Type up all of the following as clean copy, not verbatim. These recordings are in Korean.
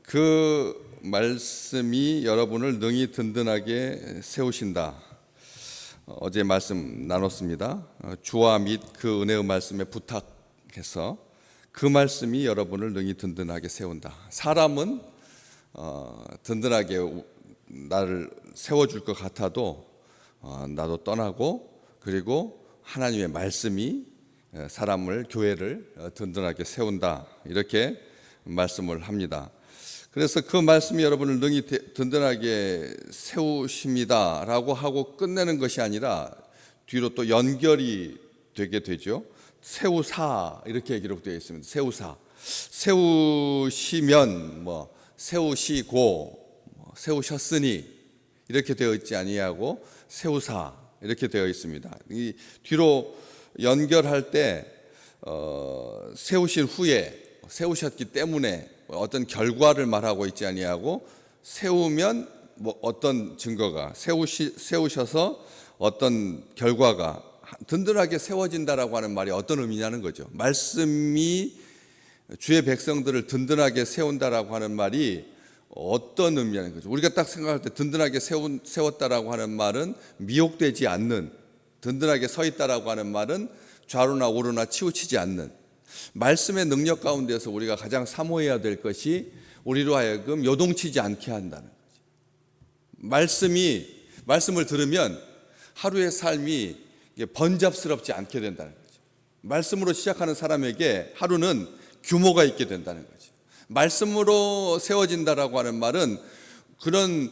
그 말씀이 여러분을 능히 든든하게 세우신다. 어제 말씀 나눴습니다. 주와 및 그 은혜의 말씀에 부탁해서 그 말씀이 여러분을 능히 든든하게 세운다. 사람은 든든하게 나를 세워줄 것 같아도 나도 떠나고, 그리고 하나님의 말씀이 사람을, 교회를 든든하게 세운다, 이렇게 말씀을 합니다. 그래서 그 말씀이 여러분을 능히 든든하게 세우십니다 라고 하고 끝내는 것이 아니라 뒤로 또 연결이 되게 되죠. 세우사, 이렇게 기록되어 있습니다. 세우사, 세우시면 세우시고 세우셨으니 이렇게 되어 있지 아니하고 세우사, 이렇게 되어 있습니다. 이 뒤로 연결할 때 세우신 후에, 세우셨기 때문에 어떤 결과를 말하고 있지 아니하고, 세우면 어떤 증거가, 세우셔서 어떤 결과가 든든하게 세워진다라고 하는 말이 어떤 의미냐는 거죠. 말씀이 주의 백성들을 든든하게 세운다라고 하는 말이 어떤 의미냐는 거죠. 우리가 딱 생각할 때 든든하게 세웠다라고 하는 말은 미혹되지 않는, 든든하게 서 있다라고 하는 말은 좌로나 우로나 치우치지 않는, 말씀의 능력 가운데서 우리가 가장 사모해야 될 것이 우리로 하여금 요동치지 않게 한다는 거죠. 말씀을 들으면 하루의 삶이 번잡스럽지 않게 된다는 거죠. 말씀으로 시작하는 사람에게 하루는 규모가 있게 된다는 거죠. 말씀으로 세워진다라고 하는 말은 그런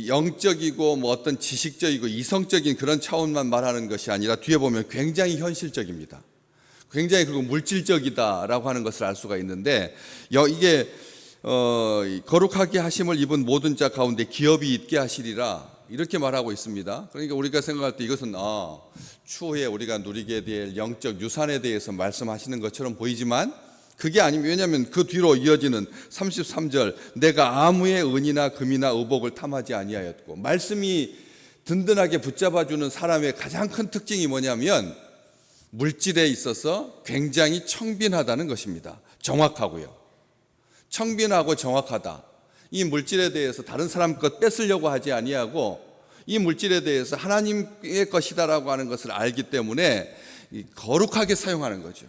영적이고 어떤 지식적이고 이성적인 그런 차원만 말하는 것이 아니라 뒤에 보면 굉장히 현실적입니다. 굉장히 그리고 물질적이다라고 하는 것을 알 수가 있는데, 이게 거룩하게 하심을 입은 모든 자 가운데 기업이 있게 하시리라, 이렇게 말하고 있습니다. 그러니까 우리가 생각할 때 이것은 추후에 우리가 누리게 될 영적 유산에 대해서 말씀하시는 것처럼 보이지만 그게 아닙니다. 왜냐하면 그 뒤로 이어지는 33절, 내가 아무의 은이나 금이나 의복을 탐하지 아니하였고, 말씀이 든든하게 붙잡아주는 사람의 가장 큰 특징이 뭐냐면 물질에 있어서 굉장히 청빈하다는 것입니다. 정확하고요. 청빈하고 정확하다. 이 물질에 대해서 다른 사람 것 뺏으려고 하지 아니하고, 이 물질에 대해서 하나님의 것이다라고 하는 것을 알기 때문에 거룩하게 사용하는 거죠.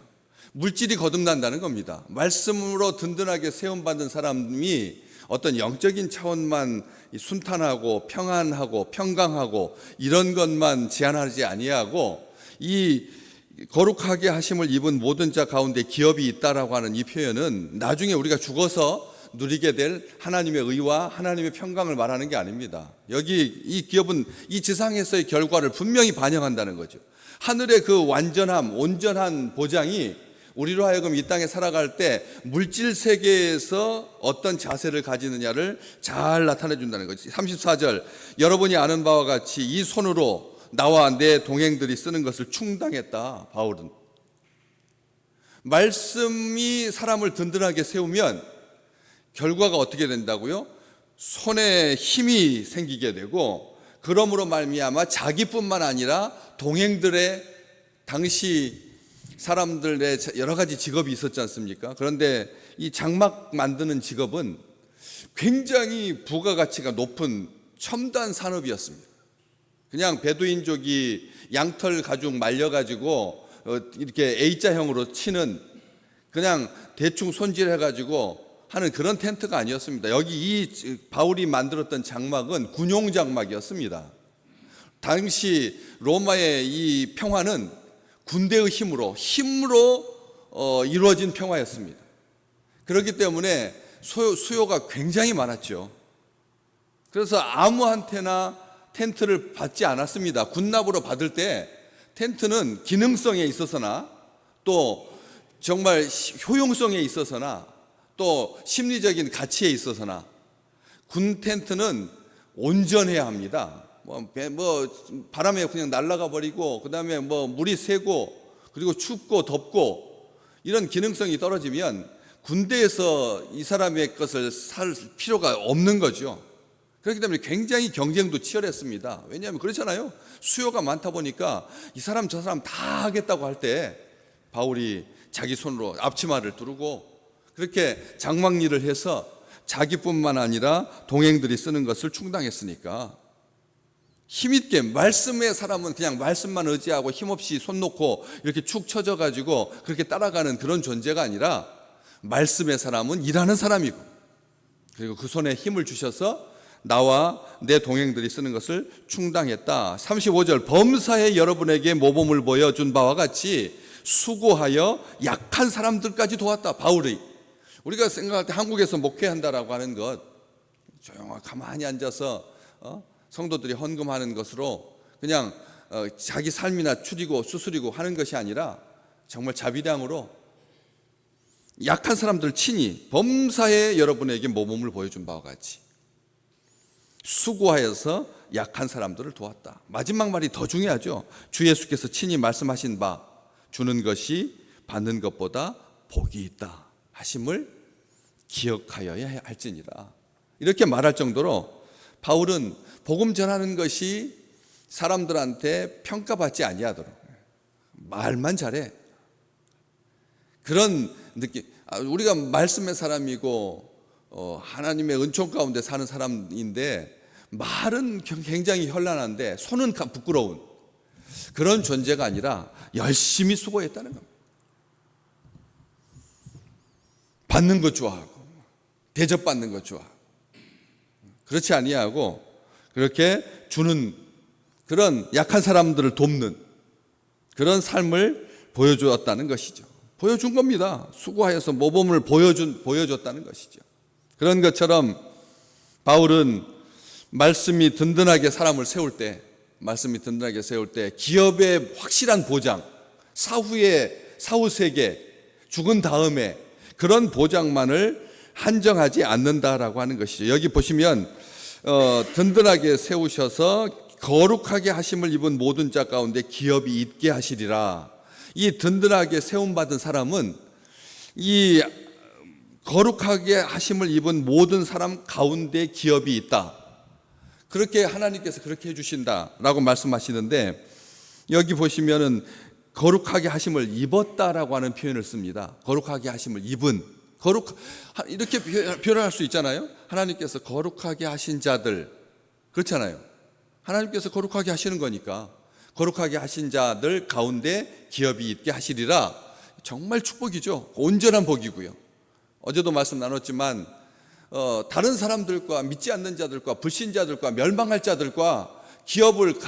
물질이 거듭난다는 겁니다. 말씀으로 든든하게 세움받은 사람이 어떤 영적인 차원만 순탄하고 평안하고 평강하고 이런 것만 제한하지 아니하고, 이 거룩하게 하심을 입은 모든 자 가운데 기업이 있다라고 하는 이 표현은 나중에 우리가 죽어서 누리게 될 하나님의 의와 하나님의 평강을 말하는 게 아닙니다. 여기 이 기업은 이 지상에서의 결과를 분명히 반영한다는 거죠. 하늘의 그 완전함, 온전한 보장이 우리로 하여금 이 땅에 살아갈 때 물질 세계에서 어떤 자세를 가지느냐를 잘 나타내 준다는 거죠. 34절, 여러분이 아는 바와 같이 이 손으로 나와 내 동행들이 쓰는 것을 충당했다. 바울은 말씀이 사람을 든든하게 세우면 결과가 어떻게 된다고요? 손에 힘이 생기게 되고, 그러므로 말미암아 자기뿐만 아니라 동행들의, 당시 사람들의 여러 가지 직업이 있었지 않습니까? 그런데 이 장막 만드는 직업은 굉장히 부가가치가 높은 첨단 산업이었습니다. 그냥 베두인족이 양털 가죽 말려가지고 이렇게 A자형으로 치는, 그냥 대충 손질해가지고 하는 그런 텐트가 아니었습니다. 여기 이 바울이 만들었던 장막은 군용 장막이었습니다. 당시 로마의 이 평화는 군대의 힘으로 이루어진 평화였습니다. 그렇기 때문에 수요가 굉장히 많았죠. 그래서 아무한테나 텐트를 받지 않았습니다. 군납으로 받을 때 텐트는 기능성에 있어서나 또 정말 효용성에 있어서나 또 심리적인 가치에 있어서나 군 텐트는 온전해야 합니다. 바람에 그냥 날아가 버리고, 그 다음에 물이 새고, 그리고 춥고 덥고, 이런 기능성이 떨어지면 군대에서 이 사람의 것을 살 필요가 없는 거죠. 그렇기 때문에 굉장히 경쟁도 치열했습니다. 왜냐하면 그렇잖아요. 수요가 많다 보니까 이 사람 저 사람 다 하겠다고 할 때 바울이 자기 손으로 앞치마를 두르고 그렇게 장막 일을 해서 자기뿐만 아니라 동행들이 쓰는 것을 충당했으니까. 힘있게, 말씀의 사람은 그냥 말씀만 의지하고 힘없이 손 놓고 이렇게 축 처져 가지고 그렇게 따라가는 그런 존재가 아니라, 말씀의 사람은 일하는 사람이고, 그리고 그 손에 힘을 주셔서 나와 내 동행들이 쓰는 것을 충당했다. 35절, 범사에 여러분에게 모범을 보여준 바와 같이 수고하여 약한 사람들까지 도왔다. 바울이, 우리가 생각할 때 한국에서 목회한다라고 하는 것, 조용하게 가만히 앉아서 성도들이 헌금하는 것으로 그냥 자기 삶이나 추리고 수술이고 하는 것이 아니라, 정말 자비량으로 약한 사람들 친히 범사에 여러분에게 모범을 보여준 바와 같이 수고하여서 약한 사람들을 도왔다. 마지막 말이 더 중요하죠. 주 예수께서 친히 말씀하신 바, 주는 것이 받는 것보다 복이 있다 하심을 기억하여야 할지니라. 이렇게 말할 정도로 바울은 복음 전하는 것이 사람들한테 평가받지 아니하도록 말만 잘해. 그런 느낌. 우리가 말씀의 사람이고 하나님의 은총 가운데 사는 사람인데, 말은 굉장히 현란한데 손은 부끄러운 그런 존재가 아니라 열심히 수고했다는 겁니다. 받는 것 좋아하고 대접받는 것 좋아하고, 그렇지 아니하고 그렇게 주는, 그런 약한 사람들을 돕는 그런 삶을 보여주었다는 것이죠. 보여준 겁니다. 수고하여서 모범을 보여줬다는 것이죠. 그런 것처럼 바울은 말씀이 든든하게 사람을 세울 때, 기업의 확실한 보장, 사후 세계, 죽은 다음에 그런 보장만을 한정하지 않는다라고 하는 것이죠. 여기 보시면 든든하게 세우셔서 거룩하게 하심을 입은 모든 자 가운데 기업이 있게 하시리라. 이 든든하게 세움받은 사람은 이 거룩하게 하심을 입은 모든 사람 가운데 기업이 있다. 그렇게 하나님께서 그렇게 해주신다라고 말씀하시는데, 여기 보시면은 거룩하게 하심을 입었다라고 하는 표현을 씁니다. 거룩하게 하심을 입은, 이렇게 표현할 수 있잖아요. 하나님께서 거룩하게 하신 자들, 그렇잖아요. 하나님께서 거룩하게 하시는 거니까 거룩하게 하신 자들 가운데 기업이 있게 하시리라. 정말 축복이죠. 온전한 복이고요. 어제도 말씀 나눴지만 다른 사람들과, 믿지 않는 자들과 불신자들과 멸망할 자들과 기업을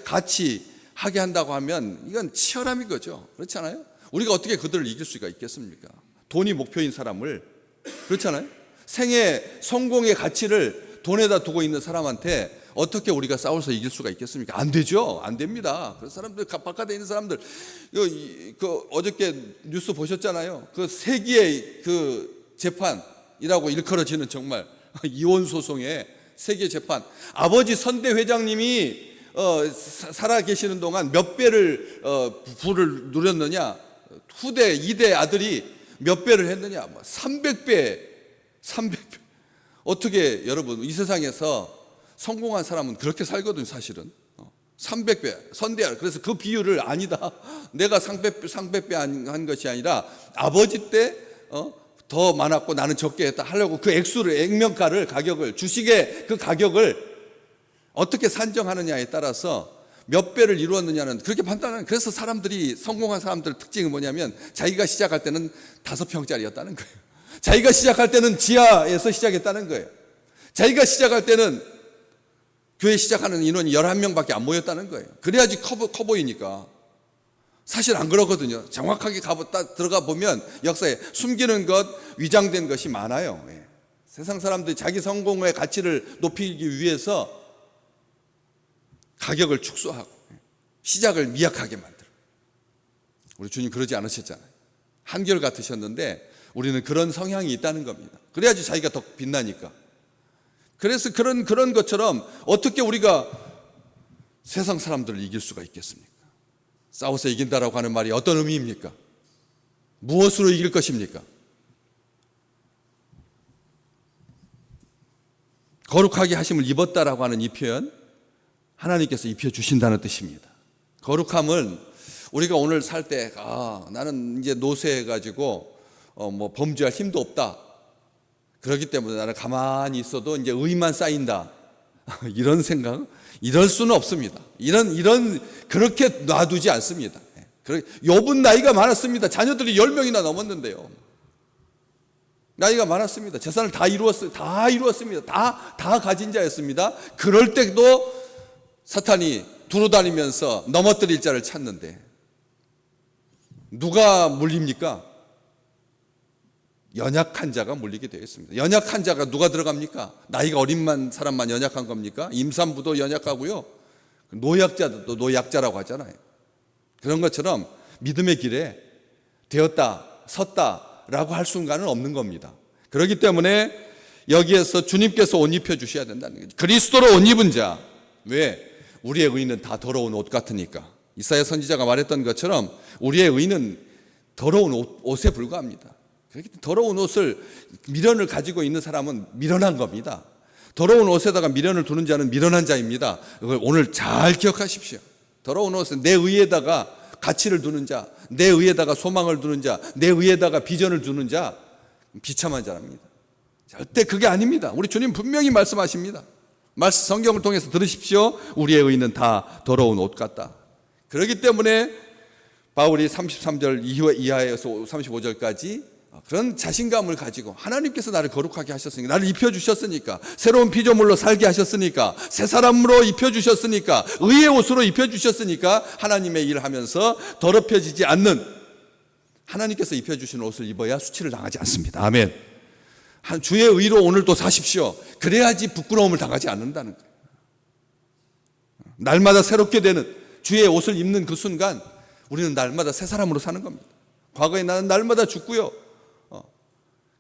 같이 하게 한다고 하면 이건 치열함인 거죠. 그렇지 않아요? 우리가 어떻게 그들을 이길 수가 있겠습니까? 돈이 목표인 사람을, 그렇잖아요? 생애 성공의 가치를 돈에다 두고 있는 사람한테 어떻게 우리가 싸워서 이길 수가 있겠습니까? 안 되죠. 안 됩니다. 그 사람들, 바깥에 있는 사람들, 어저께 뉴스 보셨잖아요. 그 세기의 그 재판이라고 일컬어지는 정말 이혼 소송의 세계 재판. 아버지 선대 회장님이 살아 계시는 동안 몇 배를 부를 누렸느냐? 후대 2대 아들이 몇 배를 했느냐? 300배. 어떻게 여러분, 이 세상에서 성공한 사람은 그렇게 살거든요, 사실은. 300배, 선대야. 그래서 그 비율을 아니다. 내가 상백배 한 것이 아니라 아버지 때 더 많았고 나는 적게 했다 하려고 그 액면가를, 가격을, 주식의 그 가격을 어떻게 산정하느냐에 따라서 몇 배를 이루었느냐는 그렇게 판단하는. 그래서 사람들이, 성공한 사람들 특징은 뭐냐면 자기가 시작할 때는 5평짜리였다는 거예요. 자기가 시작할 때는 지하에서 시작했다는 거예요. 자기가 시작할 때는 교회 시작하는 인원이 11명밖에 안 모였다는 거예요. 그래야지 커 보이니까. 사실 안 그렇거든요. 정확하게 들어가 보면 역사에 숨기는 것, 위장된 것이 많아요. 세상 사람들이 자기 성공의 가치를 높이기 위해서 가격을 축소하고 시작을 미약하게 만들어. 우리 주님 그러지 않으셨잖아요. 한결같으셨는데 우리는 그런 성향이 있다는 겁니다. 그래야지 자기가 더 빛나니까. 그래서 그런 것처럼 어떻게 우리가 세상 사람들을 이길 수가 있겠습니까? 싸워서 이긴다라고 하는 말이 어떤 의미입니까? 무엇으로 이길 것입니까? 거룩하게 하심을 입었다라고 하는 이 표현, 하나님께서 입혀주신다는 뜻입니다. 거룩함은 우리가 오늘 살 때, 나는 이제 노쇠해가지고 범죄할 힘도 없다. 그렇기 때문에 나는 가만히 있어도 이제 의만 쌓인다. 이런 생각, 이럴 수는 없습니다. 그렇게 놔두지 않습니다. 욥은 나이가 많았습니다. 자녀들이 10명이나 넘었는데요. 나이가 많았습니다. 재산을 다 이루었습니다. 다 가진 자였습니다. 그럴 때도 사탄이 두루다니면서 넘어뜨릴 자를 찾는데 누가 물립니까? 연약한 자가 물리게 되겠습니다. 연약한 자가 누가 들어갑니까? 나이가 어린 사람만 연약한 겁니까? 임산부도 연약하고요. 노약자도 노약자라고 하잖아요. 그런 것처럼 믿음의 길에 되었다, 섰다라고 할 순간은 없는 겁니다. 그렇기 때문에 여기에서 주님께서 옷 입혀 주셔야 된다는 거죠. 그리스도로 옷 입은 자. 왜? 우리의 의는 다 더러운 옷 같으니까. 이사야 선지자가 말했던 것처럼 우리의 의는 더러운 옷에 불과합니다. 그렇기 때문에 더러운 옷을, 미련을 가지고 있는 사람은 미련한 겁니다. 더러운 옷에다가 미련을 두는 자는 미련한 자입니다. 이걸 오늘 잘 기억하십시오. 더러운 옷은 내 의에다가 가치를 두는 자, 내 의에다가 소망을 두는 자, 내 의에다가 비전을 두는 자, 비참한 자랍니다. 절대 그게 아닙니다. 우리 주님 분명히 말씀하십니다. 성경을 통해서 들으십시오. 우리의 의는 다 더러운 옷 같다. 그렇기 때문에 바울이 33절 이하에서 35절까지 그런 자신감을 가지고 하나님께서 나를 거룩하게 하셨으니까, 나를 입혀주셨으니까, 새로운 피조물로 살게 하셨으니까, 새 사람으로 입혀주셨으니까, 의의 옷으로 입혀주셨으니까 하나님의 일을 하면서 더럽혀지지 않는, 하나님께서 입혀주신 옷을 입어야 수치를 당하지 않습니다. 아멘. 주의 의로 오늘도 사십시오. 그래야지 부끄러움을 당하지 않는다는 거예요. 날마다 새롭게 되는 주의 옷을 입는 그 순간 우리는 날마다 새 사람으로 사는 겁니다. 과거에 나는 날마다 죽고요.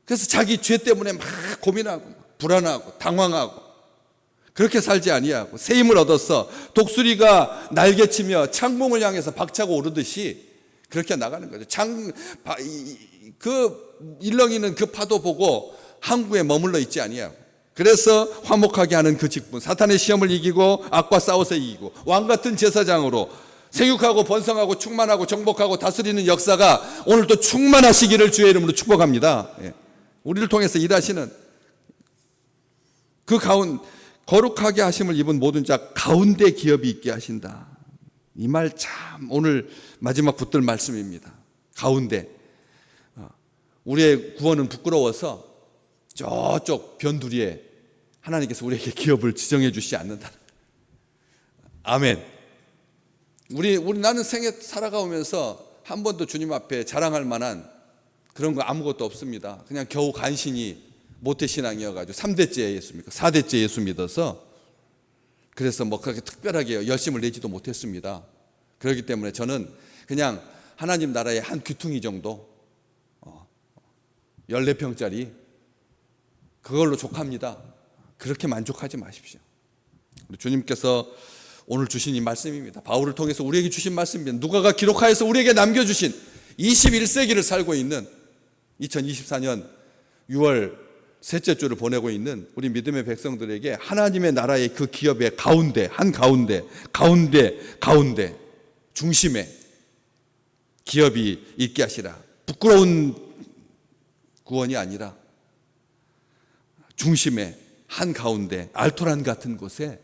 그래서 자기 죄 때문에 막 고민하고 불안하고 당황하고 그렇게 살지 아니하고 새 힘을 얻어서 독수리가 날개치며 창공을 향해서 박차고 오르듯이 그렇게 나가는 거죠. 그 일렁이는 그 파도 보고 항구에 머물러 있지 아니하고, 그래서 화목하게 하는 그 직분, 사탄의 시험을 이기고 악과 싸워서 이기고 왕같은 제사장으로 생육하고 번성하고 충만하고 정복하고 다스리는 역사가 오늘도 충만하시기를 주의 이름으로 축복합니다. 우리를 통해서 일하시는 그 거룩하게 하심을 입은 모든 자 가운데 기업이 있게 하신다. 이 말 참 오늘 마지막 붙들 말씀입니다. 가운데. 우리의 구원은 부끄러워서 저쪽 변두리에 하나님께서 우리에게 기업을 지정해 주시지 않는다는. 아멘. 나는 생애 살아가면서 한 번도 주님 앞에 자랑할 만한 그런 거 아무것도 없습니다. 그냥 겨우 간신히 모태신앙이어가지고 3대째 예수입니까? 4대째 예수 믿어서 그래서 뭐 그렇게 특별하게 열심을 내지도 못했습니다. 그렇기 때문에 저는 그냥 하나님 나라의 한 귀퉁이 정도 14평짜리 그걸로 족합니다. 그렇게 만족하지 마십시오. 우리 주님께서 오늘 주신 이 말씀입니다. 바울을 통해서 우리에게 주신 말씀입니다. 누가가 기록하여서 우리에게 남겨주신 21세기를 살고 있는 2024년 6월 셋째 주를 보내고 있는 우리 믿음의 백성들에게 하나님의 나라의 그 기업의 가운데, 가운데 중심에 기업이 있게 하시라. 부끄러운 구원이 아니라 중심에, 한가운데, 알토란 같은 곳에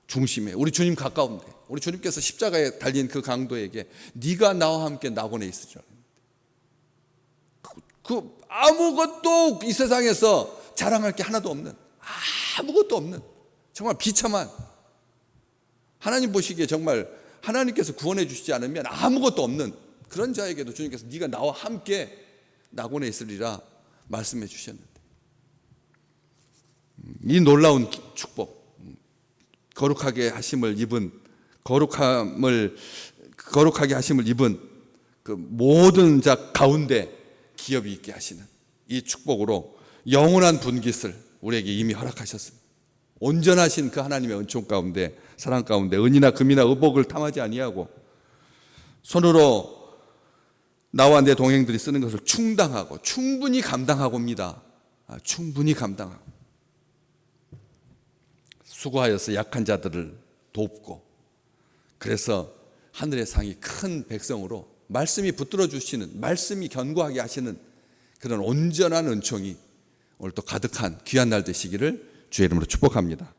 중심에, 우리 주님 가까운데, 우리 주님께서 십자가에 달린 그 강도에게 네가 나와 함께 낙원에 있으라. 아무것도 이 세상에서 자랑할 게 하나도 없는, 아무것도 없는, 정말 비참한, 하나님 보시기에 정말 하나님께서 구원해 주시지 않으면 아무것도 없는 그런 자에게도 주님께서 네가 나와 함께 낙원에 있으리라 말씀해 주셨는데, 이 놀라운 축복, 거룩하게 하심을 입은 그 모든 자 가운데 기업이 있게 하시는 이 축복으로 영원한 분깃을 우리에게 이미 허락하셨습니다. 온전하신 그 하나님의 은총 가운데, 사랑 가운데 은이나 금이나 의복을 탐하지 아니하고 손으로 나와 내 동행들이 쓰는 것을 충당하고 충분히 감당하고입니다. 충분히 감당하고 수고하여서 약한 자들을 돕고, 그래서 하늘의 상이 큰 백성으로 말씀이 붙들어 주시는, 말씀이 견고하게 하시는 그런 온전한 은총이 오늘 또 가득한 귀한 날 되시기를 주의 이름으로 축복합니다.